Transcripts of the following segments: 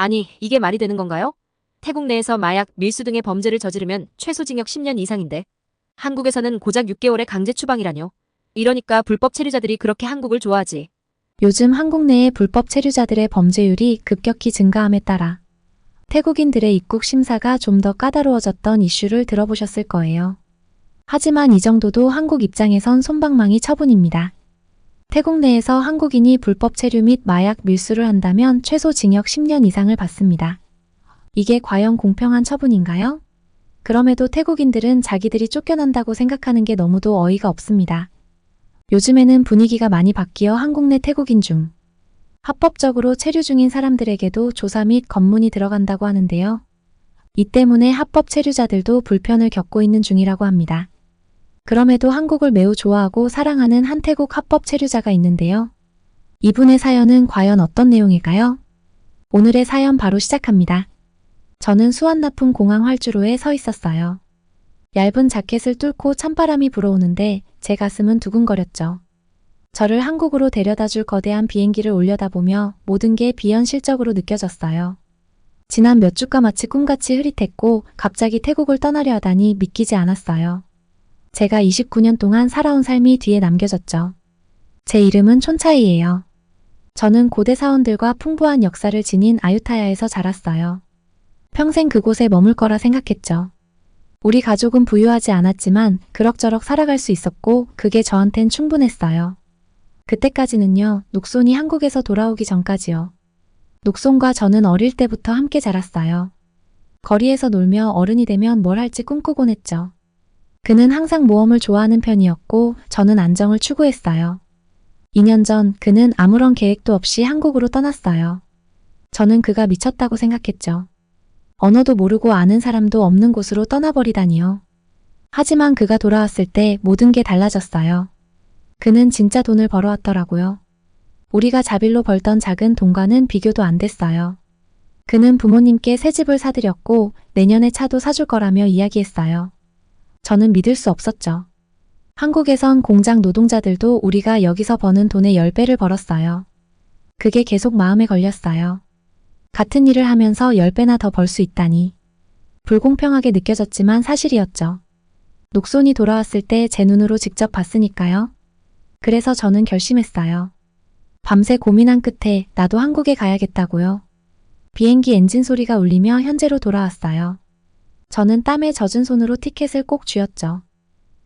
아니, 이게 말이 되는 건가요? 태국 내에서 마약, 밀수 등의 범죄를 저지르면 최소 징역 10년 이상인데 한국에서는 고작 6개월의 강제 추방이라뇨. 이러니까 불법 체류자들이 그렇게 한국을 좋아하지. 요즘 한국 내의 불법 체류자들의 범죄율이 급격히 증가함에 따라 태국인들의 입국 심사가 좀 더 까다로워졌던 이슈를 들어보셨을 거예요. 하지만 이 정도도 한국 입장에선 솜방망이 처분입니다. 태국 내에서 한국인이 불법 체류 및 마약 밀수를 한다면 최소 징역 10년 이상을 받습니다. 이게 과연 공평한 처분인가요? 그럼에도 태국인들은 자기들이 쫓겨난다고 생각하는 게 너무도 어이가 없습니다. 요즘에는 분위기가 많이 바뀌어 한국 내 태국인 중 합법적으로 체류 중인 사람들에게도 조사 및 검문이 들어간다고 하는데요. 이 때문에 합법 체류자들도 불편을 겪고 있는 중이라고 합니다. 그럼에도 한국을 매우 좋아하고 사랑하는 한 태국 합법 체류자가 있는데요. 이분의 사연은 과연 어떤 내용일까요? 오늘의 사연 바로 시작합니다. 저는 수완나품 공항 활주로에 서 있었어요. 얇은 자켓을 뚫고 찬바람이 불어오는데 제 가슴은 두근거렸죠. 저를 한국으로 데려다줄 거대한 비행기를 올려다보며 모든 게 비현실적으로 느껴졌어요. 지난 몇 주가 마치 꿈같이 흐릿했고 갑자기 태국을 떠나려 하다니 믿기지 않았어요. 제가 29년 동안 살아온 삶이 뒤에 남겨졌죠. 제 이름은 촌차이예요. 저는 고대 사원들과 풍부한 역사를 지닌 아유타야에서 자랐어요. 평생 그곳에 머물 거라 생각했죠. 우리 가족은 부유하지 않았지만 그럭저럭 살아갈 수 있었고 그게 저한텐 충분했어요. 그때까지는요, 녹손이 한국에서 돌아오기 전까지요. 녹손과 저는 어릴 때부터 함께 자랐어요. 거리에서 놀며 어른이 되면 뭘 할지 꿈꾸곤 했죠. 그는 항상 모험을 좋아하는 편이었고 저는 안정을 추구했어요. 2년 전 그는 아무런 계획도 없이 한국으로 떠났어요. 저는 그가 미쳤다고 생각했죠. 언어도 모르고 아는 사람도 없는 곳으로 떠나버리다니요. 하지만 그가 돌아왔을 때 모든 게 달라졌어요. 그는 진짜 돈을 벌어왔더라고요. 우리가 자빌로 벌던 작은 돈과는 비교도 안 됐어요. 그는 부모님께 새 집을 사드렸고 내년에 차도 사줄 거라며 이야기했어요. 저는 믿을 수 없었죠. 한국에선 공장 노동자들도 우리가 여기서 버는 돈의 10배를 벌었어요. 그게 계속 마음에 걸렸어요. 같은 일을 하면서 10배나 더 벌 수 있다니. 불공평하게 느껴졌지만 사실이었죠. 녹손이 돌아왔을 때 제 눈으로 직접 봤으니까요. 그래서 저는 결심했어요. 밤새 고민한 끝에 나도 한국에 가야겠다고요. 비행기 엔진 소리가 울리며 현재로 돌아왔어요. 저는 땀에 젖은 손으로 티켓을 꼭 쥐었죠.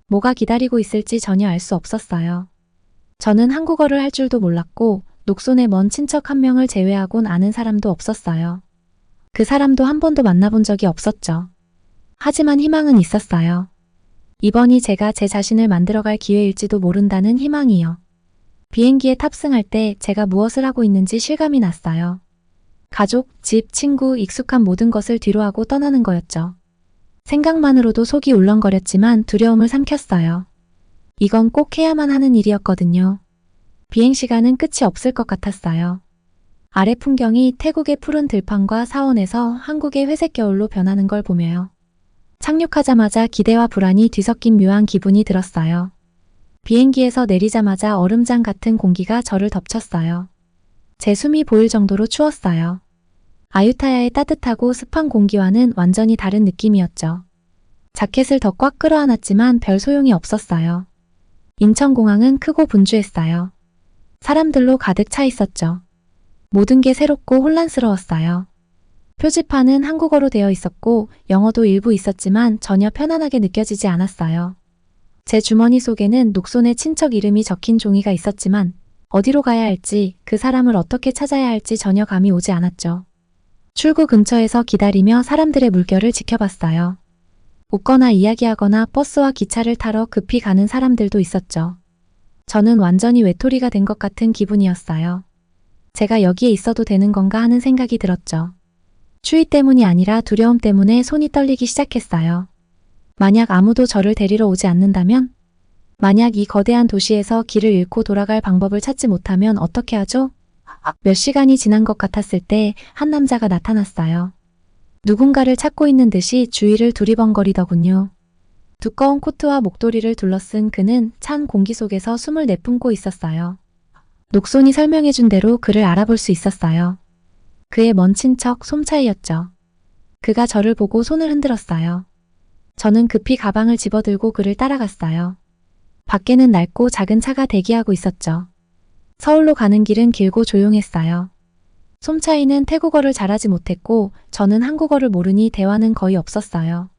뭐가 기다리고 있을지 전혀 알 수 없었어요. 저는 한국어를 할 줄도 몰랐고 녹손의 먼 친척 한 명을 제외하곤 아는 사람도 없었어요. 그 사람도 한 번도 만나본 적이 없었죠. 하지만 희망은 있었어요. 이번이 제가 제 자신을 만들어갈 기회일지도 모른다는 희망이요. 비행기에 탑승할 때 제가 무엇을 하고 있는지 실감이 났어요. 가족, 집, 친구, 익숙한 모든 것을 뒤로하고 떠나는 거였죠. 생각만으로도 속이 울렁거렸지만 두려움을 삼켰어요. 이건 꼭 해야만 하는 일이었거든요. 비행시간은 끝이 없을 것 같았어요. 아래 풍경이 태국의 푸른 들판과 사원에서 한국의 회색 겨울로 변하는 걸 보며요. 착륙하자마자 기대와 불안이 뒤섞인 묘한 기분이 들었어요. 비행기에서 내리자마자 얼음장 같은 공기가 저를 덮쳤어요. 제 숨이 보일 정도로 추웠어요. 아유타야의 따뜻하고 습한 공기와는 완전히 다른 느낌이었죠. 자켓을 더 꽉 끌어안았지만 별 소용이 없었어요. 인천공항은 크고 분주했어요. 사람들로 가득 차 있었죠. 모든 게 새롭고 혼란스러웠어요. 표지판은 한국어로 되어 있었고 영어도 일부 있었지만 전혀 편안하게 느껴지지 않았어요. 제 주머니 속에는 녹손의 친척 이름이 적힌 종이가 있었지만 어디로 가야 할지, 그 사람을 어떻게 찾아야 할지 전혀 감이 오지 않았죠. 출구 근처에서 기다리며 사람들의 물결을 지켜봤어요. 웃거나 이야기하거나 버스와 기차를 타러 급히 가는 사람들도 있었죠. 저는 완전히 외톨이가 된 것 같은 기분이었어요. 제가 여기에 있어도 되는 건가 하는 생각이 들었죠. 추위 때문이 아니라 두려움 때문에 손이 떨리기 시작했어요. 만약 아무도 저를 데리러 오지 않는다면? 만약 이 거대한 도시에서 길을 잃고 돌아갈 방법을 찾지 못하면 어떻게 하죠? 몇 시간이 지난 것 같았을 때 한 남자가 나타났어요. 누군가를 찾고 있는 듯이 주위를 두리번거리더군요. 두꺼운 코트와 목도리를 둘러쓴 그는 찬 공기 속에서 숨을 내뿜고 있었어요. 녹손이 설명해준 대로 그를 알아볼 수 있었어요. 그의 먼 친척 솜차이였죠. 그가 저를 보고 손을 흔들었어요. 저는 급히 가방을 집어들고 그를 따라갔어요. 밖에는 낡고 작은 차가 대기하고 있었죠. 서울로 가는 길은 길고 조용했어요. 솜차이는 태국어를 잘하지 못했고 저는 한국어를 모르니 대화는 거의 없었어요.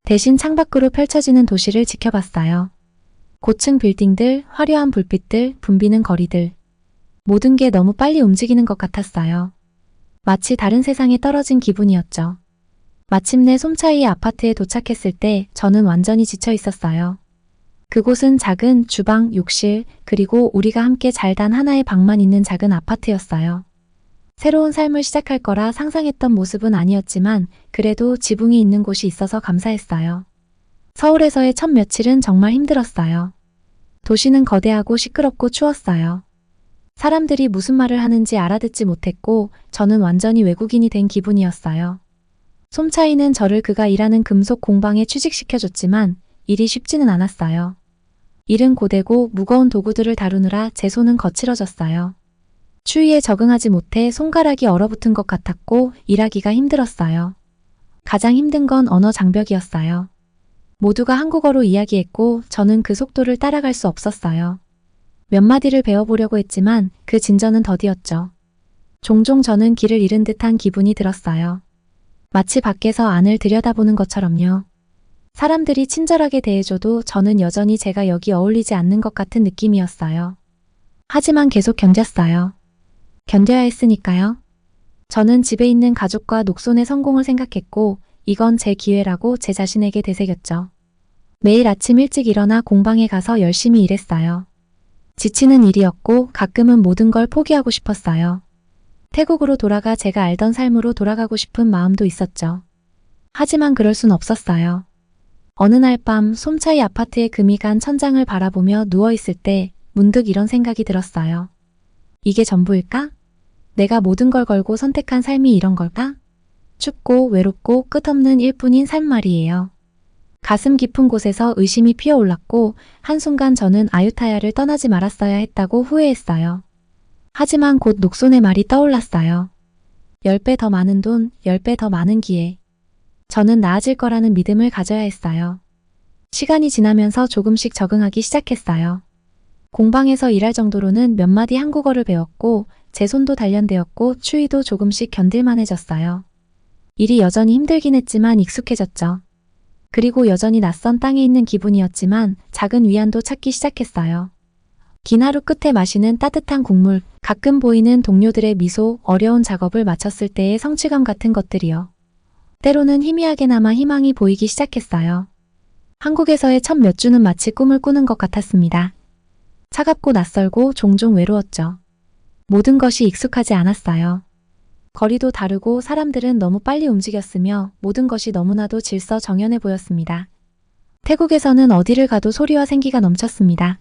대신 창밖으로 펼쳐지는 도시를 지켜봤어요. 고층 빌딩들, 화려한 불빛들, 붐비는 거리들. 모든 게 너무 빨리 움직이는 것 같았어요. 마치 다른 세상에 떨어진 기분이었죠. 마침내 솜차이의 아파트에 도착했을 때 저는 완전히 지쳐 있었어요. 그곳은 작은 주방, 욕실, 그리고 우리가 함께 잘 단 하나의 방만 있는 작은 아파트였어요. 새로운 삶을 시작할 거라 상상했던 모습은 아니었지만 그래도 지붕이 있는 곳이 있어서 감사했어요. 서울에서의 첫 며칠은 정말 힘들었어요. 도시는 거대하고 시끄럽고 추웠어요. 사람들이 무슨 말을 하는지 알아듣지 못했고 저는 완전히 외국인이 된 기분이었어요. 솜차이는 저를 그가 일하는 금속 공방에 취직시켜줬지만 일이 쉽지는 않았어요. 일은 고되고 무거운 도구들을 다루느라 제 손은 거칠어졌어요. 추위에 적응하지 못해 손가락이 얼어붙은 것 같았고 일하기가 힘들었어요. 가장 힘든 건 언어 장벽이었어요. 모두가 한국어로 이야기했고 저는 그 속도를 따라갈 수 없었어요. 몇 마디를 배워보려고 했지만 그 진전은 더디었죠. 종종 저는 길을 잃은 듯한 기분이 들었어요. 마치 밖에서 안을 들여다보는 것처럼요. 사람들이 친절하게 대해줘도 저는 여전히 제가 여기 어울리지 않는 것 같은 느낌이었어요. 하지만 계속 견뎠어요. 견뎌야 했으니까요. 저는 집에 있는 가족과 녹손의 성공을 생각했고 이건 제 기회라고 제 자신에게 되새겼죠. 매일 아침 일찍 일어나 공방에 가서 열심히 일했어요. 지치는 일이었고 가끔은 모든 걸 포기하고 싶었어요. 태국으로 돌아가 제가 알던 삶으로 돌아가고 싶은 마음도 있었죠. 하지만 그럴 순 없었어요. 어느 날 밤 솜차이 아파트의 금이 간 천장을 바라보며 누워있을 때 문득 이런 생각이 들었어요. 이게 전부일까? 내가 모든 걸 걸고 선택한 삶이 이런 걸까? 춥고 외롭고 끝없는 일뿐인 삶 말이에요. 가슴 깊은 곳에서 의심이 피어올랐고 한순간 저는 아유타야를 떠나지 말았어야 했다고 후회했어요. 하지만 곧 녹손의 말이 떠올랐어요. 10배 더 많은 돈, 10배 더 많은 기회. 저는 나아질 거라는 믿음을 가져야 했어요. 시간이 지나면서 조금씩 적응하기 시작했어요. 공방에서 일할 정도로는 몇 마디 한국어를 배웠고 제 손도 단련되었고 추위도 조금씩 견딜만해졌어요. 일이 여전히 힘들긴 했지만 익숙해졌죠. 그리고 여전히 낯선 땅에 있는 기분이었지만 작은 위안도 찾기 시작했어요. 긴 하루 끝에 마시는 따뜻한 국물, 가끔 보이는 동료들의 미소, 어려운 작업을 마쳤을 때의 성취감 같은 것들이요. 때로는 희미하게나마 희망이 보이기 시작했어요. 한국에서의 첫 몇 주는 마치 꿈을 꾸는 것 같았습니다. 차갑고 낯설고 종종 외로웠죠. 모든 것이 익숙하지 않았어요. 거리도 다르고 사람들은 너무 빨리 움직였으며 모든 것이 너무나도 질서정연해 보였습니다. 태국에서는 어디를 가도 소리와 생기가 넘쳤습니다.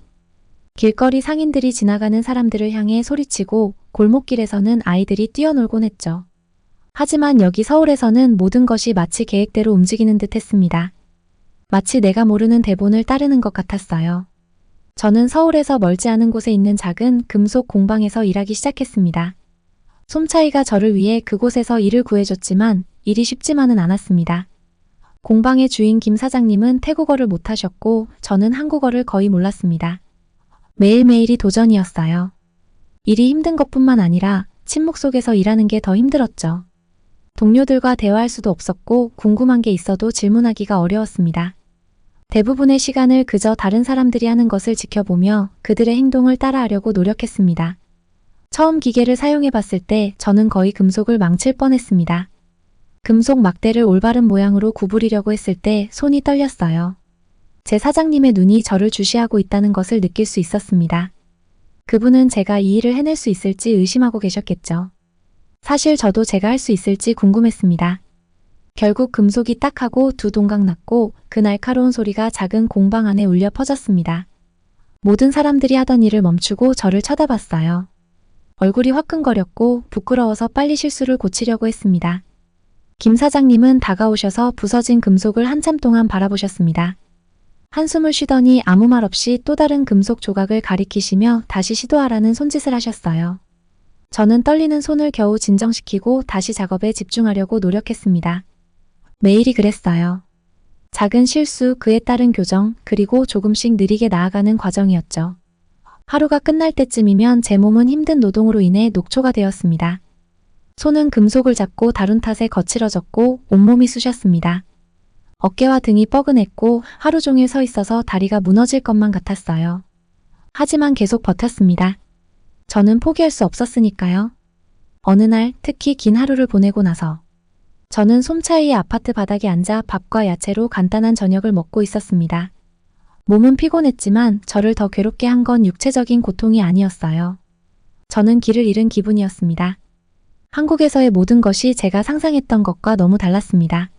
길거리 상인들이 지나가는 사람들을 향해 소리치고 골목길에서는 아이들이 뛰어놀곤 했죠. 하지만 여기 서울에서는 모든 것이 마치 계획대로 움직이는 듯 했습니다. 마치 내가 모르는 대본을 따르는 것 같았어요. 저는 서울에서 멀지 않은 곳에 있는 작은 금속 공방에서 일하기 시작했습니다. 솜차이가 저를 위해 그곳에서 일을 구해줬지만 일이 쉽지만은 않았습니다. 공방의 주인 김 사장님은 태국어를 못하셨고 저는 한국어를 거의 몰랐습니다. 매일매일이 도전이었어요. 일이 힘든 것뿐만 아니라 침묵 속에서 일하는 게 더 힘들었죠. 동료들과 대화할 수도 없었고 궁금한 게 있어도 질문하기가 어려웠습니다. 대부분의 시간을 그저 다른 사람들이 하는 것을 지켜보며 그들의 행동을 따라하려고 노력했습니다. 처음 기계를 사용해 봤을 때 저는 거의 금속을 망칠 뻔했습니다. 금속 막대를 올바른 모양으로 구부리려고 했을 때 손이 떨렸어요. 제 사장님의 눈이 저를 주시하고 있다는 것을 느낄 수 있었습니다. 그분은 제가 이 일을 해낼 수 있을지 의심하고 계셨겠죠. 사실 저도 제가 할 수 있을지 궁금했습니다. 결국 금속이 딱 하고 두 동강 났고 그 날카로운 소리가 작은 공방 안에 울려 퍼졌습니다. 모든 사람들이 하던 일을 멈추고 저를 쳐다봤어요. 얼굴이 화끈거렸고 부끄러워서 빨리 실수를 고치려고 했습니다. 김 사장님은 다가오셔서 부서진 금속을 한참 동안 바라보셨습니다. 한숨을 쉬더니 아무 말 없이 또 다른 금속 조각을 가리키시며 다시 시도하라는 손짓을 하셨어요. 저는 떨리는 손을 겨우 진정시키고 다시 작업에 집중하려고 노력했습니다. 매일이 그랬어요. 작은 실수, 그에 따른 교정, 그리고 조금씩 느리게 나아가는 과정이었죠. 하루가 끝날 때쯤이면 제 몸은 힘든 노동으로 인해 녹초가 되었습니다. 손은 금속을 잡고 다룬 탓에 거칠어졌고 온몸이 쑤셨습니다. 어깨와 등이 뻐근했고 하루 종일 서 있어서 다리가 무너질 것만 같았어요. 하지만 계속 버텼습니다. 저는 포기할 수 없었으니까요. 어느 날 특히 긴 하루를 보내고 나서 저는 솜차이의 아파트 바닥에 앉아 밥과 야채로 간단한 저녁을 먹고 있었습니다. 몸은 피곤했지만 저를 더 괴롭게 한 건 육체적인 고통이 아니었어요. 저는 길을 잃은 기분이었습니다. 한국에서의 모든 것이 제가 상상했던 것과 너무 달랐습니다.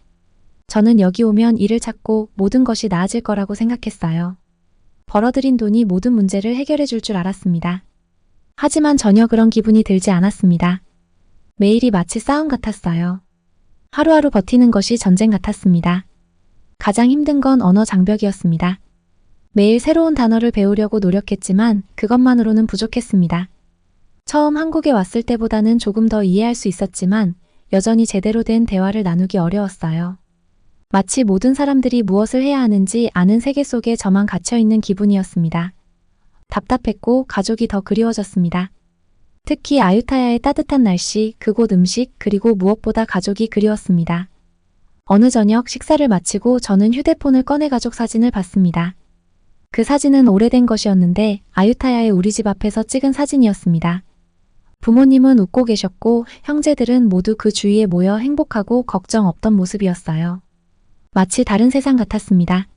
저는 여기 오면 일을 찾고 모든 것이 나아질 거라고 생각했어요. 벌어들인 돈이 모든 문제를 해결해 줄 줄 알았습니다. 하지만 전혀 그런 기분이 들지 않았습니다. 매일이 마치 싸움 같았어요. 하루하루 버티는 것이 전쟁 같았습니다. 가장 힘든 건 언어 장벽이었습니다. 매일 새로운 단어를 배우려고 노력했지만 그것만으로는 부족했습니다. 처음 한국에 왔을 때보다는 조금 더 이해할 수 있었지만 여전히 제대로 된 대화를 나누기 어려웠어요. 마치 모든 사람들이 무엇을 해야 하는지 아는 세계 속에 저만 갇혀있는 기분이었습니다. 답답했고 가족이 더 그리워졌습니다. 특히 아유타야의 따뜻한 날씨, 그곳 음식, 그리고 무엇보다 가족이 그리웠습니다. 어느 저녁 식사를 마치고 저는 휴대폰을 꺼내 가족 사진을 봤습니다. 그 사진은 오래된 것이었는데 아유타야의 우리 집 앞에서 찍은 사진이었습니다. 부모님은 웃고 계셨고 형제들은 모두 그 주위에 모여 행복하고 걱정 없던 모습이었어요. 마치 다른 세상 같았습니다.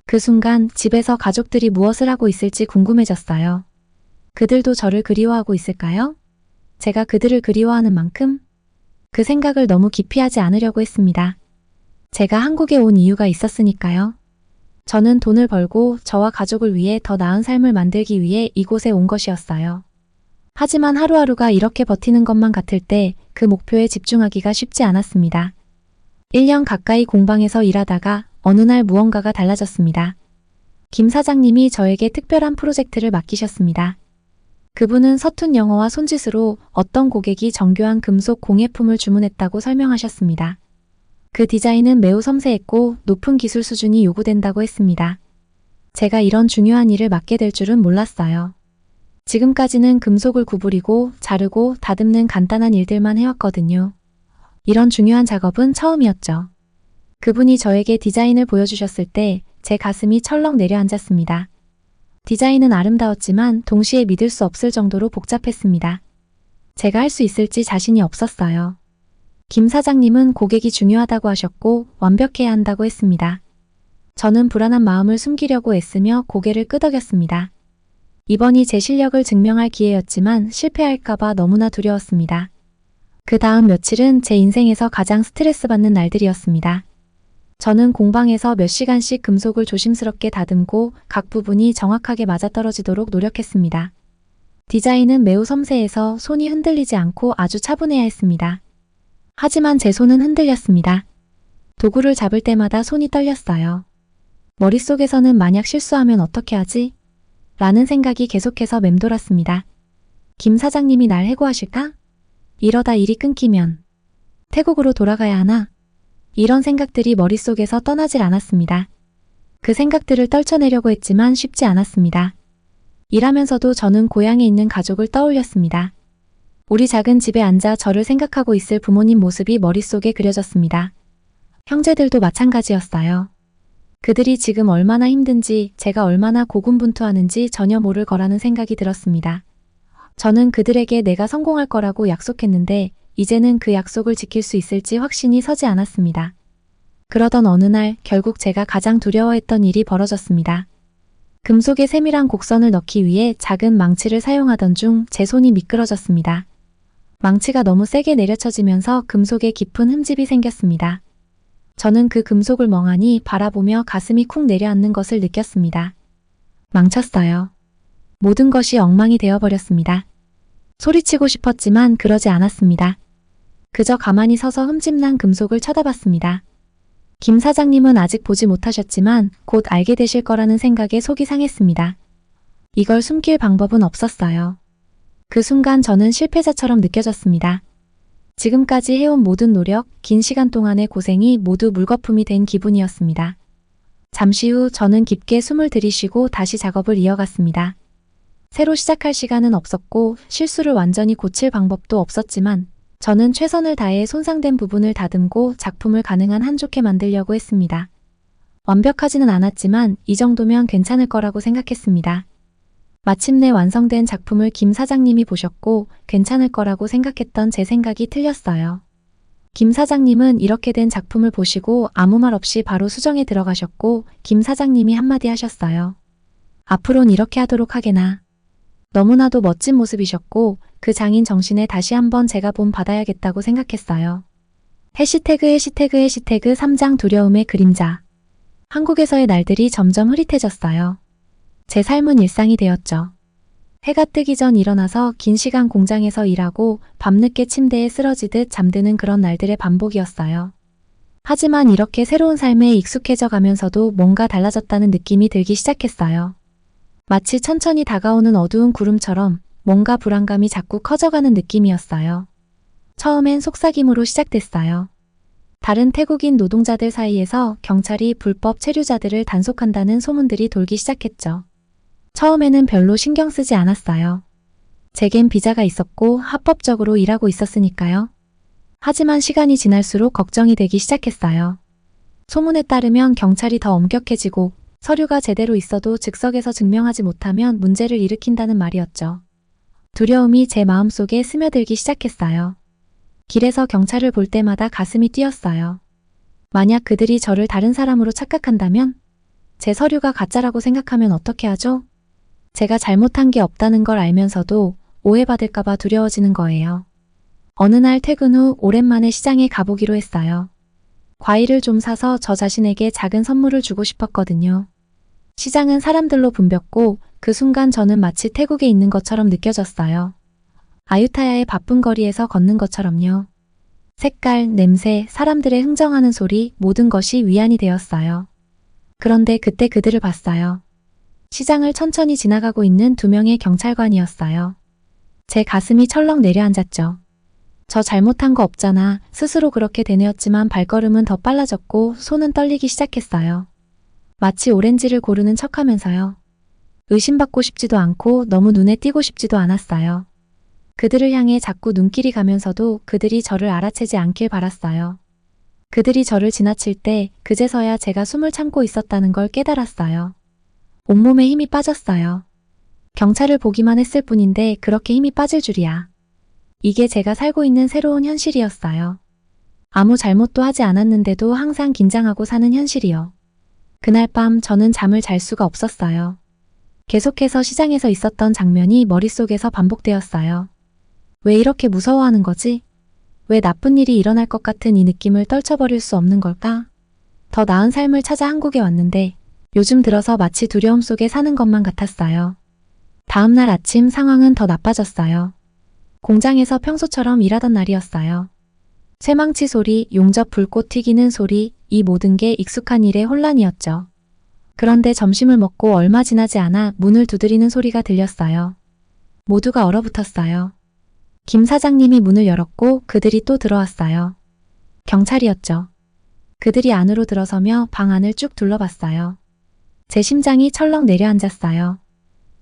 그 순간 집에서 가족들이 무엇을 하고 있을지 궁금해졌어요. 그들도 저를 그리워하고 있을까요? 제가 그들을 그리워하는 만큼? 그 생각을 너무 깊이 하지 않으려고 했습니다. 제가 한국에 온 이유가 있었으니까요. 저는 돈을 벌고 저와 가족을 위해 더 나은 삶을 만들기 위해 이곳에 온 것이었어요. 하지만 하루하루가 이렇게 버티는 것만 같을 때 그 목표에 집중하기가 쉽지 않았습니다. 1년 가까이 공방에서 일하다가 어느 날 무언가가 달라졌습니다. 김 사장님이 저에게 특별한 프로젝트를 맡기셨습니다. 그분은 서툰 영어와 손짓으로 어떤 고객이 정교한 금속 공예품을 주문했다고 설명하셨습니다. 그 디자인은 매우 섬세했고 높은 기술 수준이 요구된다고 했습니다. 제가 이런 중요한 일을 맡게 될 줄은 몰랐어요. 지금까지는 금속을 구부리고 자르고 다듬는 간단한 일들만 해왔거든요. 이런 중요한 작업은 처음이었죠. 그분이 저에게 디자인을 보여주셨을 때 제 가슴이 철렁 내려앉았습니다. 디자인은 아름다웠지만 동시에 믿을 수 없을 정도로 복잡했습니다. 제가 할 수 있을지 자신이 없었어요. 김 사장님은 고객이 중요하다고 하셨고 완벽해야 한다고 했습니다. 저는 불안한 마음을 숨기려고 애쓰며 고개를 끄덕였습니다. 이번이 제 실력을 증명할 기회였지만 실패할까봐 너무나 두려웠습니다. 그 다음 며칠은 제 인생에서 가장 스트레스 받는 날들이었습니다. 저는 공방에서 몇 시간씩 금속을 조심스럽게 다듬고 각 부분이 정확하게 맞아떨어지도록 노력했습니다. 디자인은 매우 섬세해서 손이 흔들리지 않고 아주 차분해야 했습니다. 하지만 제 손은 흔들렸습니다. 도구를 잡을 때마다 손이 떨렸어요. 머릿속에서는 만약 실수하면 어떻게 하지? 라는 생각이 계속해서 맴돌았습니다. 김 사장님이 날 해고하실까? 이러다 일이 끊기면 태국으로 돌아가야 하나? 이런 생각들이 머릿속에서 떠나질 않았습니다. 그 생각들을 떨쳐내려고 했지만 쉽지 않았습니다. 일하면서도 저는 고향에 있는 가족을 떠올렸습니다. 우리 작은 집에 앉아 저를 생각하고 있을 부모님 모습이 머릿속에 그려졌습니다. 형제들도 마찬가지였어요. 그들이 지금 얼마나 힘든지 제가 얼마나 고군분투하는지 전혀 모를 거라는 생각이 들었습니다. 저는 그들에게 내가 성공할 거라고 약속했는데 이제는 그 약속을 지킬 수 있을지 확신이 서지 않았습니다. 그러던 어느 날 결국 제가 가장 두려워했던 일이 벌어졌습니다. 금속에 세밀한 곡선을 넣기 위해 작은 망치를 사용하던 중 제 손이 미끄러졌습니다. 망치가 너무 세게 내려쳐지면서 금속에 깊은 흠집이 생겼습니다. 저는 그 금속을 멍하니 바라보며 가슴이 쿵 내려앉는 것을 느꼈습니다. 망쳤어요. 모든 것이 엉망이 되어버렸습니다. 소리치고 싶었지만 그러지 않았습니다. 그저 가만히 서서 흠집난 금속을 쳐다봤습니다. 김 사장님은 아직 보지 못하셨지만 곧 알게 되실 거라는 생각에 속이 상했습니다. 이걸 숨길 방법은 없었어요. 그 순간 저는 실패자처럼 느껴졌습니다. 지금까지 해온 모든 노력, 긴 시간 동안의 고생이 모두 물거품이 된 기분이었습니다. 잠시 후 저는 깊게 숨을 들이쉬고 다시 작업을 이어갔습니다. 새로 시작할 시간은 없었고 실수를 완전히 고칠 방법도 없었지만 저는 최선을 다해 손상된 부분을 다듬고 작품을 가능한 한 좋게 만들려고 했습니다. 완벽하지는 않았지만 이 정도면 괜찮을 거라고 생각했습니다. 마침내 완성된 작품을 김 사장님이 보셨고 괜찮을 거라고 생각했던 제 생각이 틀렸어요. 김 사장님은 이렇게 된 작품을 보시고 아무 말 없이 바로 수정에 들어가셨고 김 사장님이 한마디 하셨어요. 앞으론 이렇게 하도록 하게나. 너무나도 멋진 모습이셨고 그 장인 정신에 다시 한번 제가 본 받아야겠다고 생각했어요. 해시태그 3장 두려움의 그림자. 한국에서의 날들이 점점 흐릿해졌어요. 제 삶은 일상이 되었죠. 해가 뜨기 전 일어나서 긴 시간 공장에서 일하고 밤늦게 침대에 쓰러지듯 잠드는 그런 날들의 반복이었어요. 하지만 이렇게 새로운 삶에 익숙해져 가면서도 뭔가 달라졌다는 느낌이 들기 시작했어요. 마치 천천히 다가오는 어두운 구름처럼 뭔가 불안감이 자꾸 커져가는 느낌이었어요. 처음엔 속삭임으로 시작됐어요. 다른 태국인 노동자들 사이에서 경찰이 불법 체류자들을 단속한다는 소문들이 돌기 시작했죠. 처음에는 별로 신경 쓰지 않았어요. 제겐 비자가 있었고 합법적으로 일하고 있었으니까요. 하지만 시간이 지날수록 걱정이 되기 시작했어요. 소문에 따르면 경찰이 더 엄격해지고 서류가 제대로 있어도 즉석에서 증명하지 못하면 문제를 일으킨다는 말이었죠. 두려움이 제 마음속에 스며들기 시작했어요. 길에서 경찰을 볼 때마다 가슴이 뛰었어요. 만약 그들이 저를 다른 사람으로 착각한다면? 제 서류가 가짜라고 생각하면 어떻게 하죠? 제가 잘못한 게 없다는 걸 알면서도 오해받을까봐 두려워지는 거예요. 어느 날 퇴근 후 오랜만에 시장에 가보기로 했어요. 과일을 좀 사서 저 자신에게 작은 선물을 주고 싶었거든요. 시장은 사람들로 붐볐고 그 순간 저는 마치 태국에 있는 것처럼 느껴졌어요. 아유타야의 바쁜 거리에서 걷는 것처럼요. 색깔, 냄새, 사람들의 흥정하는 소리 모든 것이 위안이 되었어요. 그런데 그때 그들을 봤어요. 시장을 천천히 지나가고 있는 2명의 경찰관이었어요. 제 가슴이 철렁 내려앉았죠. 저 잘못한 거 없잖아. 스스로 그렇게 되뇌었지만 발걸음은 더 빨라졌고 손은 떨리기 시작했어요. 마치 오렌지를 고르는 척하면서요. 의심받고 싶지도 않고 너무 눈에 띄고 싶지도 않았어요. 그들을 향해 자꾸 눈길이 가면서도 그들이 저를 알아채지 않길 바랐어요. 그들이 저를 지나칠 때 그제서야 제가 숨을 참고 있었다는 걸 깨달았어요. 온몸에 힘이 빠졌어요. 경찰을 보기만 했을 뿐인데 그렇게 힘이 빠질 줄이야. 이게 제가 살고 있는 새로운 현실이었어요. 아무 잘못도 하지 않았는데도 항상 긴장하고 사는 현실이요. 그날 밤 저는 잠을 잘 수가 없었어요. 계속해서 시장에서 있었던 장면이 머릿속에서 반복되었어요. 왜 이렇게 무서워하는 거지? 왜 나쁜 일이 일어날 것 같은 이 느낌을 떨쳐버릴 수 없는 걸까? 더 나은 삶을 찾아 한국에 왔는데 요즘 들어서 마치 두려움 속에 사는 것만 같았어요. 다음 날 아침 상황은 더 나빠졌어요. 공장에서 평소처럼 일하던 날이었어요. 쇠망치 소리, 용접 불꽃 튀기는 소리, 이 모든 게 익숙한 일의 혼란이었죠. 그런데 점심을 먹고 얼마 지나지 않아 문을 두드리는 소리가 들렸어요. 모두가 얼어붙었어요. 김 사장님이 문을 열었고 그들이 또 들어왔어요. 경찰이었죠. 그들이 안으로 들어서며 방 안을 쭉 둘러봤어요. 제 심장이 철렁 내려앉았어요.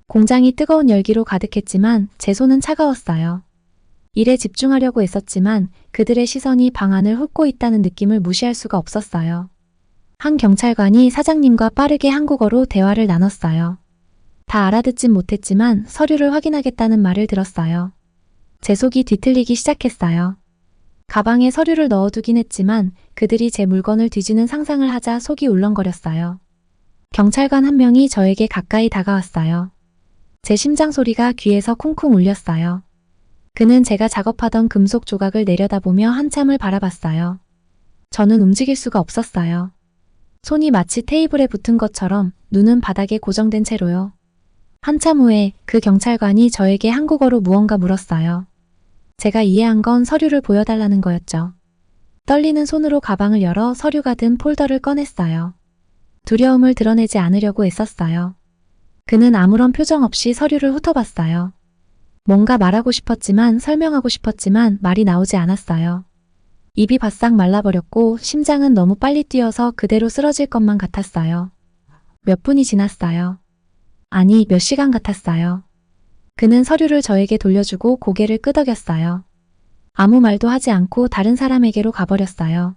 공장이 뜨거운 열기로 가득했지만 제 손은 차가웠어요. 일에 집중하려고 애썼지만 그들의 시선이 방 안을 훑고 있다는 느낌을 무시할 수가 없었어요. 한 경찰관이 사장님과 빠르게 한국어로 대화를 나눴어요. 다 알아듣진 못했지만 서류를 확인하겠다는 말을 들었어요. 제 속이 뒤틀리기 시작했어요. 가방에 서류를 넣어두긴 했지만 그들이 제 물건을 뒤지는 상상을 하자 속이 울렁거렸어요. 경찰관 한 명이 저에게 가까이 다가왔어요. 제 심장 소리가 귀에서 쿵쿵 울렸어요. 그는 제가 작업하던 금속 조각을 내려다보며 한참을 바라봤어요. 저는 움직일 수가 없었어요. 손이 마치 테이블에 붙은 것처럼 눈은 바닥에 고정된 채로요. 한참 후에 그 경찰관이 저에게 한국어로 무언가 물었어요. 제가 이해한 건 서류를 보여달라는 거였죠. 떨리는 손으로 가방을 열어 서류가 든 폴더를 꺼냈어요. 두려움을 드러내지 않으려고 애썼어요. 그는 아무런 표정 없이 서류를 훑어봤어요. 뭔가 말하고 싶었지만 설명하고 싶었지만 말이 나오지 않았어요. 입이 바싹 말라버렸고 심장은 너무 빨리 뛰어서 그대로 쓰러질 것만 같았어요. 몇 분이 지났어요. 아니, 몇 시간 같았어요. 그는 서류를 저에게 돌려주고 고개를 끄덕였어요. 아무 말도 하지 않고 다른 사람에게로 가버렸어요.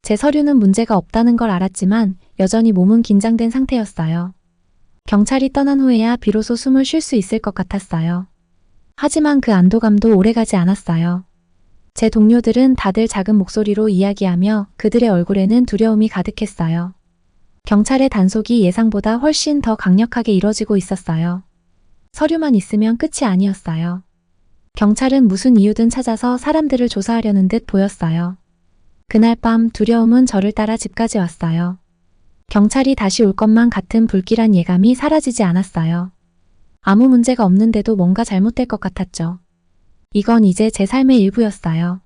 제 서류는 문제가 없다는 걸 알았지만 여전히 몸은 긴장된 상태였어요. 경찰이 떠난 후에야 비로소 숨을 쉴 수 있을 것 같았어요. 하지만 그 안도감도 오래가지 않았어요. 제 동료들은 다들 작은 목소리로 이야기하며 그들의 얼굴에는 두려움이 가득했어요. 경찰의 단속이 예상보다 훨씬 더 강력하게 이뤄지고 있었어요. 서류만 있으면 끝이 아니었어요. 경찰은 무슨 이유든 찾아서 사람들을 조사하려는 듯 보였어요. 그날 밤 두려움은 저를 따라 집까지 왔어요. 경찰이 다시 올 것만 같은 불길한 예감이 사라지지 않았어요. 아무 문제가 없는데도 뭔가 잘못될 것 같았죠. 이건 이제 제 삶의 일부였어요.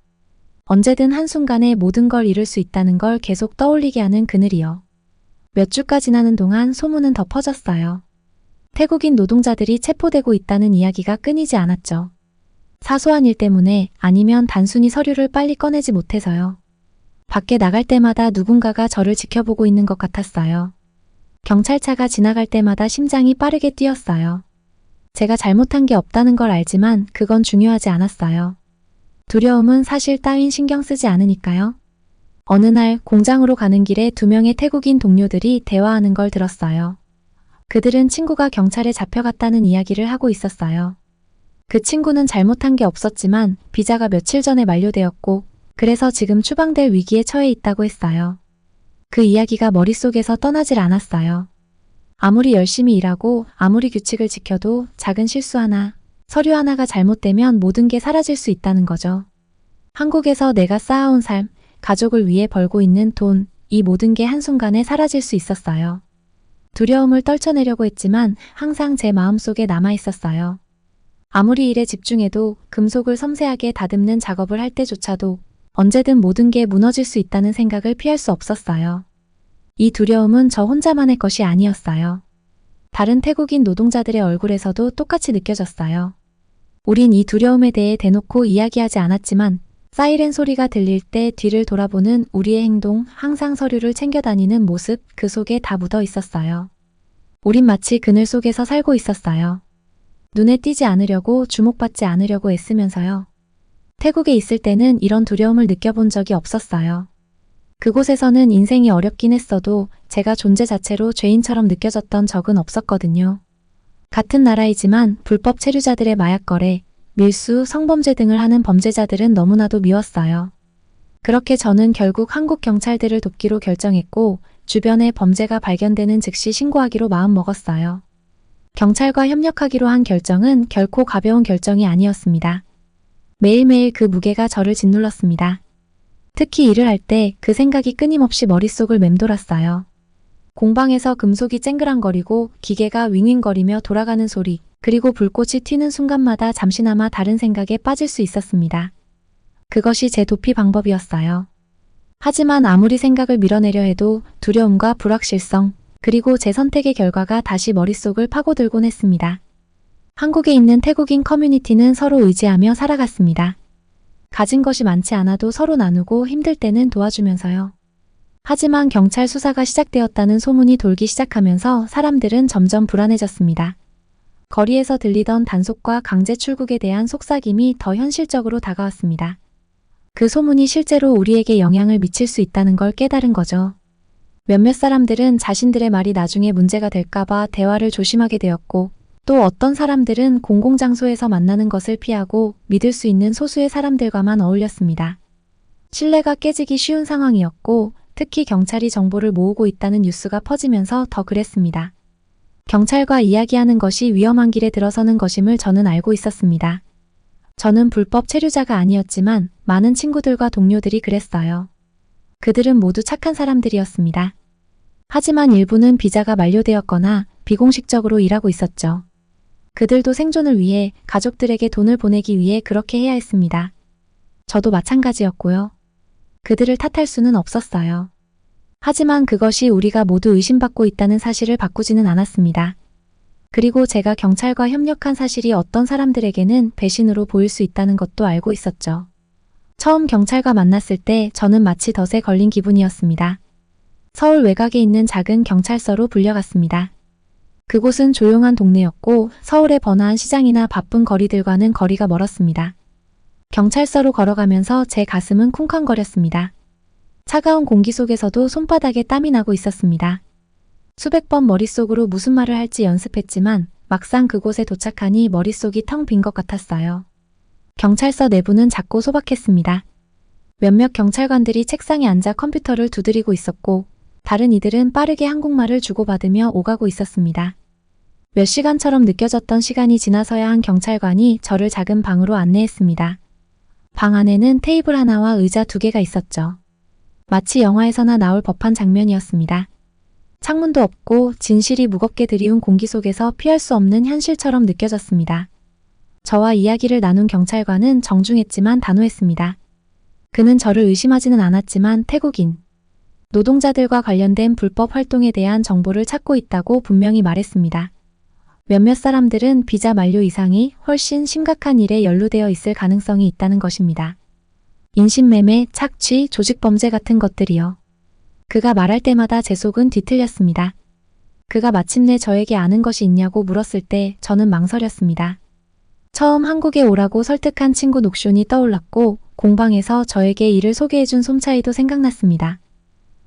언제든 한순간에 모든 걸 잃을 수 있다는 걸 계속 떠올리게 하는 그늘이요. 몇 주가 지나는 동안 소문은 더 퍼졌어요. 태국인 노동자들이 체포되고 있다는 이야기가 끊이지 않았죠. 사소한 일 때문에 아니면 단순히 서류를 빨리 꺼내지 못해서요. 밖에 나갈 때마다 누군가가 저를 지켜보고 있는 것 같았어요. 경찰차가 지나갈 때마다 심장이 빠르게 뛰었어요. 제가 잘못한 게 없다는 걸 알지만 그건 중요하지 않았어요. 두려움은 사실 따윈 신경 쓰지 않으니까요. 어느 날 공장으로 가는 길에 2명의 태국인 동료들이 대화하는 걸 들었어요. 그들은 친구가 경찰에 잡혀갔다는 이야기를 하고 있었어요. 그 친구는 잘못한 게 없었지만 비자가 며칠 전에 만료되었고 그래서 지금 추방될 위기에 처해 있다고 했어요. 그 이야기가 머릿속에서 떠나질 않았어요. 아무리 열심히 일하고 아무리 규칙을 지켜도 작은 실수 하나, 서류 하나가 잘못되면 모든 게 사라질 수 있다는 거죠. 한국에서 내가 쌓아온 삶, 가족을 위해 벌고 있는 돈, 이 모든 게 한순간에 사라질 수 있었어요. 두려움을 떨쳐내려고 했지만 항상 제 마음속에 남아 있었어요. 아무리 일에 집중해도 금속을 섬세하게 다듬는 작업을 할 때조차도 언제든 모든 게 무너질 수 있다는 생각을 피할 수 없었어요. 이 두려움은 저 혼자만의 것이 아니었어요. 다른 태국인 노동자들의 얼굴에서도 똑같이 느껴졌어요. 우린 이 두려움에 대해 대놓고 이야기하지 않았지만 사이렌 소리가 들릴 때 뒤를 돌아보는 우리의 행동, 항상 서류를 챙겨 다니는 모습, 그 속에 다 묻어 있었어요. 우린 마치 그늘 속에서 살고 있었어요. 눈에 띄지 않으려고 주목받지 않으려고 애쓰면서요. 태국에 있을 때는 이런 두려움을 느껴본 적이 없었어요. 그곳에서는 인생이 어렵긴 했어도 제가 존재 자체로 죄인처럼 느껴졌던 적은 없었거든요. 같은 나라이지만 불법 체류자들의 마약 거래, 밀수, 성범죄 등을 하는 범죄자들은 너무나도 미웠어요. 그렇게 저는 결국 한국 경찰들을 돕기로 결정했고 주변에 범죄가 발견되는 즉시 신고하기로 마음먹었어요. 경찰과 협력하기로 한 결정은 결코 가벼운 결정이 아니었습니다. 매일매일 그 무게가 저를 짓눌렀습니다. 특히 일을 할 때 그 생각이 끊임없이 머릿속을 맴돌았어요. 공방에서 금속이 쨍그랑거리고 기계가 윙윙거리며 돌아가는 소리, 그리고 불꽃이 튀는 순간마다 잠시나마 다른 생각에 빠질 수 있었습니다. 그것이 제 도피 방법이었어요. 하지만 아무리 생각을 밀어내려 해도 두려움과 불확실성, 그리고 제 선택의 결과가 다시 머릿속을 파고들곤 했습니다. 한국에 있는 태국인 커뮤니티는 서로 의지하며 살아갔습니다. 가진 것이 많지 않아도 서로 나누고 힘들 때는 도와주면서요. 하지만 경찰 수사가 시작되었다는 소문이 돌기 시작하면서 사람들은 점점 불안해졌습니다. 거리에서 들리던 단속과 강제 출국에 대한 속삭임이 더 현실적으로 다가왔습니다. 그 소문이 실제로 우리에게 영향을 미칠 수 있다는 걸 깨달은 거죠. 몇몇 사람들은 자신들의 말이 나중에 문제가 될까봐 대화를 조심하게 되었고, 또 어떤 사람들은 공공장소에서 만나는 것을 피하고 믿을 수 있는 소수의 사람들과만 어울렸습니다. 신뢰가 깨지기 쉬운 상황이었고, 특히 경찰이 정보를 모으고 있다는 뉴스가 퍼지면서 더 그랬습니다. 경찰과 이야기하는 것이 위험한 길에 들어서는 것임을 저는 알고 있었습니다. 저는 불법 체류자가 아니었지만 많은 친구들과 동료들이 그랬어요. 그들은 모두 착한 사람들이었습니다. 하지만 일부는 비자가 만료되었거나 비공식적으로 일하고 있었죠. 그들도 생존을 위해 가족들에게 돈을 보내기 위해 그렇게 해야 했습니다. 저도 마찬가지였고요. 그들을 탓할 수는 없었어요. 하지만 그것이 우리가 모두 의심받고 있다는 사실을 바꾸지는 않았습니다. 그리고 제가 경찰과 협력한 사실이 어떤 사람들에게는 배신으로 보일 수 있다는 것도 알고 있었죠. 처음 경찰과 만났을 때 저는 마치 덫에 걸린 기분이었습니다. 서울 외곽에 있는 작은 경찰서로 불려갔습니다. 그곳은 조용한 동네였고 서울의 번화한 시장이나 바쁜 거리들과는 거리가 멀었습니다. 경찰서로 걸어가면서 제 가슴은 쿵쾅거렸습니다. 차가운 공기 속에서도 손바닥에 땀이 나고 있었습니다. 수백 번 머릿속으로 무슨 말을 할지 연습했지만 막상 그곳에 도착하니 머릿속이 텅 빈 것 같았어요. 경찰서 내부는 작고 소박했습니다. 몇몇 경찰관들이 책상에 앉아 컴퓨터를 두드리고 있었고 다른 이들은 빠르게 한국말을 주고받으며 오가고 있었습니다. 몇 시간처럼 느껴졌던 시간이 지나서야 한 경찰관이 저를 작은 방으로 안내했습니다. 방 안에는 테이블 하나와 의자 2개가 있었죠. 마치 영화에서나 나올 법한 장면이었습니다. 창문도 없고 진실이 무겁게 드리운 공기 속에서 피할 수 없는 현실처럼 느껴졌습니다. 저와 이야기를 나눈 경찰관은 정중했지만 단호했습니다. 그는 저를 의심하지는 않았지만 태국인 노동자들과 관련된 불법 활동에 대한 정보를 찾고 있다고 분명히 말했습니다. 몇몇 사람들은 비자 만료 이상이 훨씬 심각한 일에 연루되어 있을 가능성이 있다는 것입니다. 인신매매, 착취, 조직범죄 같은 것들이요. 그가 말할 때마다 제 속은 뒤틀렸습니다. 그가 마침내 저에게 아는 것이 있냐고 물었을 때 저는 망설였습니다. 처음 한국에 오라고 설득한 친구 녹숑이 떠올랐고 공방에서 저에게 이를 소개해준 솜차이도 생각났습니다.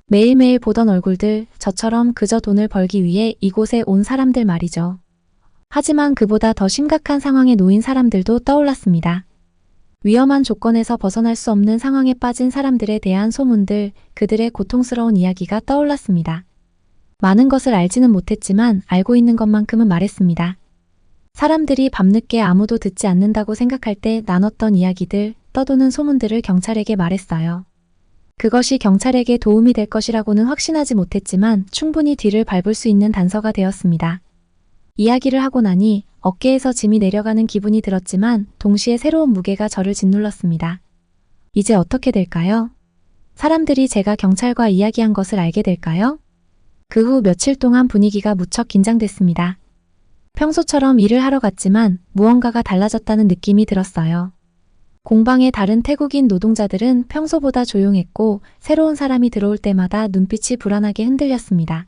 매일매일 보던 얼굴들, 저처럼 그저 돈을 벌기 위해 이곳에 온 사람들 말이죠. 하지만 그보다 더 심각한 상황에 놓인 사람들도 떠올랐습니다. 위험한 조건에서 벗어날 수 없는 상황에 빠진 사람들에 대한 소문들, 그들의 고통스러운 이야기가 떠올랐습니다. 많은 것을 알지는 못했지만 알고 있는 것만큼은 말했습니다. 사람들이 밤늦게 아무도 듣지 않는다고 생각할 때 나눴던 이야기들, 떠도는 소문들을 경찰에게 말했어요. 그것이 경찰에게 도움이 될 것이라고는 확신하지 못했지만 충분히 뒤를 밟을 수 있는 단서가 되었습니다. 이야기를 하고 나니 어깨에서 짐이 내려가는 기분이 들었지만 동시에 새로운 무게가 저를 짓눌렀습니다. 이제 어떻게 될까요? 사람들이 제가 경찰과 이야기한 것을 알게 될까요? 그 후 며칠 동안 분위기가 무척 긴장됐습니다. 평소처럼 일을 하러 갔지만 무언가가 달라졌다는 느낌이 들었어요. 공방의 다른 태국인 노동자들은 평소보다 조용했고 새로운 사람이 들어올 때마다 눈빛이 불안하게 흔들렸습니다.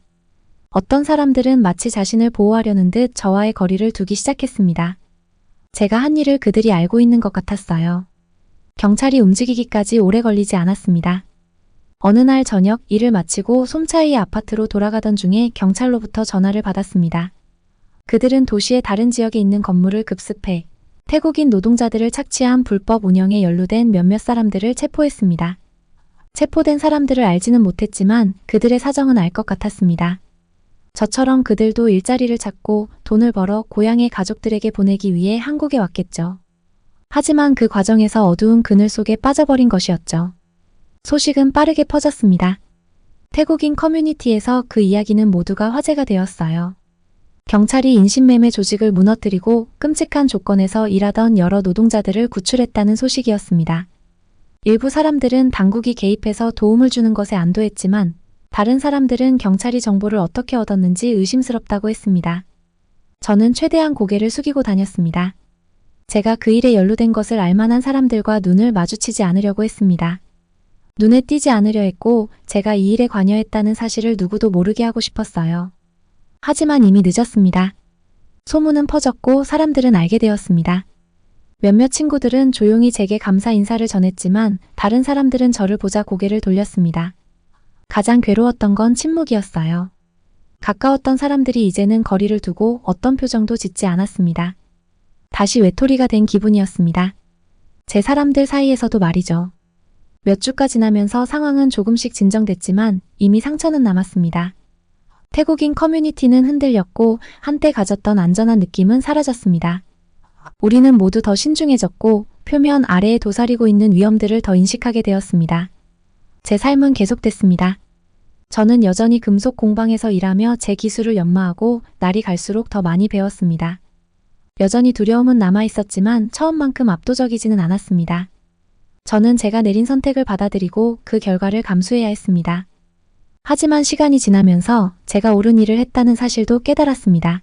어떤 사람들은 마치 자신을 보호하려는 듯 저와의 거리를 두기 시작했습니다. 제가 한 일을 그들이 알고 있는 것 같았어요. 경찰이 움직이기까지 오래 걸리지 않았습니다. 어느 날 저녁 일을 마치고 솜차이의 아파트로 돌아가던 중에 경찰로부터 전화를 받았습니다. 그들은 도시의 다른 지역에 있는 건물을 급습해 태국인 노동자들을 착취한 불법 운영에 연루된 몇몇 사람들을 체포했습니다. 체포된 사람들을 알지는 못했지만 그들의 사정은 알 것 같았습니다. 저처럼 그들도 일자리를 찾고 돈을 벌어 고향의 가족들에게 보내기 위해 한국에 왔겠죠. 하지만 그 과정에서 어두운 그늘 속에 빠져버린 것이었죠. 소식은 빠르게 퍼졌습니다. 태국인 커뮤니티에서 그 이야기는 모두가 화제가 되었어요. 경찰이 인신매매 조직을 무너뜨리고 끔찍한 조건에서 일하던 여러 노동자들을 구출했다는 소식이었습니다. 일부 사람들은 당국이 개입해서 도움을 주는 것에 안도했지만 다른 사람들은 경찰이 정보를 어떻게 얻었는지 의심스럽다고 했습니다. 저는 최대한 고개를 숙이고 다녔습니다. 제가 그 일에 연루된 것을 알만한 사람들과 눈을 마주치지 않으려고 했습니다. 눈에 띄지 않으려 했고 제가 이 일에 관여했다는 사실을 누구도 모르게 하고 싶었어요. 하지만 이미 늦었습니다. 소문은 퍼졌고 사람들은 알게 되었습니다. 몇몇 친구들은 조용히 제게 감사 인사를 전했지만 다른 사람들은 저를 보자 고개를 돌렸습니다. 가장 괴로웠던 건 침묵이었어요. 가까웠던 사람들이 이제는 거리를 두고 어떤 표정도 짓지 않았습니다. 다시 외톨이가 된 기분이었습니다. 제 사람들 사이에서도 말이죠. 몇 주가 지나면서 상황은 조금씩 진정됐지만 이미 상처는 남았습니다. 태국인 커뮤니티는 흔들렸고 한때 가졌던 안전한 느낌은 사라졌습니다. 우리는 모두 더 신중해졌고 표면 아래에 도사리고 있는 위험들을 더 인식하게 되었습니다. 제 삶은 계속됐습니다. 저는 여전히 금속 공방에서 일하며 제 기술을 연마하고 날이 갈수록 더 많이 배웠습니다. 여전히 두려움은 남아있었지만 처음만큼 압도적이지는 않았습니다. 저는 제가 내린 선택을 받아들이고 그 결과를 감수해야 했습니다. 하지만 시간이 지나면서 제가 옳은 일을 했다는 사실도 깨달았습니다.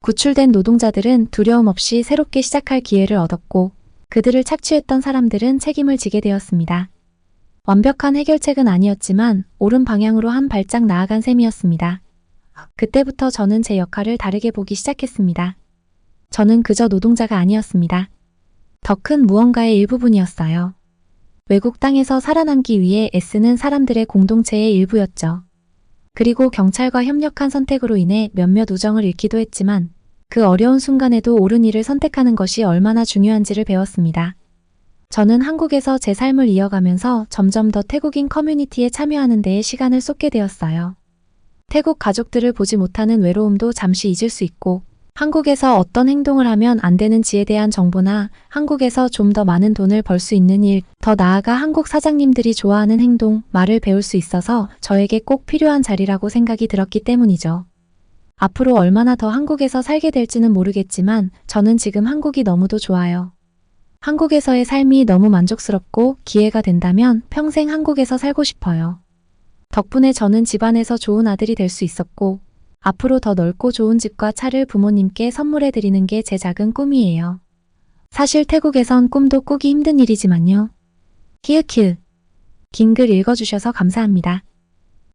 구출된 노동자들은 두려움 없이 새롭게 시작할 기회를 얻었고 그들을 착취했던 사람들은 책임을 지게 되었습니다. 완벽한 해결책은 아니었지만 옳은 방향으로 한 발짝 나아간 셈이었습니다. 그때부터 저는 제 역할을 다르게 보기 시작했습니다. 저는 그저 노동자가 아니었습니다. 더 큰 무언가의 일부분이었어요. 외국 땅에서 살아남기 위해 애쓰는 사람들의 공동체의 일부였죠. 그리고 경찰과 협력한 선택으로 인해 몇몇 우정을 잃기도 했지만 그 어려운 순간에도 옳은 일을 선택하는 것이 얼마나 중요한지를 배웠습니다. 저는 한국에서 제 삶을 이어가면서 점점 더 태국인 커뮤니티에 참여하는 데에 시간을 쏟게 되었어요. 태국 가족들을 보지 못하는 외로움도 잠시 잊을 수 있고 한국에서 어떤 행동을 하면 안 되는지에 대한 정보나 한국에서 좀 더 많은 돈을 벌 수 있는 일, 더 나아가 한국 사장님들이 좋아하는 행동, 말을 배울 수 있어서 저에게 꼭 필요한 자리라고 생각이 들었기 때문이죠. 앞으로 얼마나 더 한국에서 살게 될지는 모르겠지만 저는 지금 한국이 너무도 좋아요. 한국에서의 삶이 너무 만족스럽고 기회가 된다면 평생 한국에서 살고 싶어요. 덕분에 저는 집안에서 좋은 아들이 될 수 있었고 앞으로 더 넓고 좋은 집과 차를 부모님께 선물해 드리는 게 제 작은 꿈이에요. 사실 태국에선 꿈도 꾸기 힘든 일이지만요. 히읗 긴 글 읽어주셔서 감사합니다.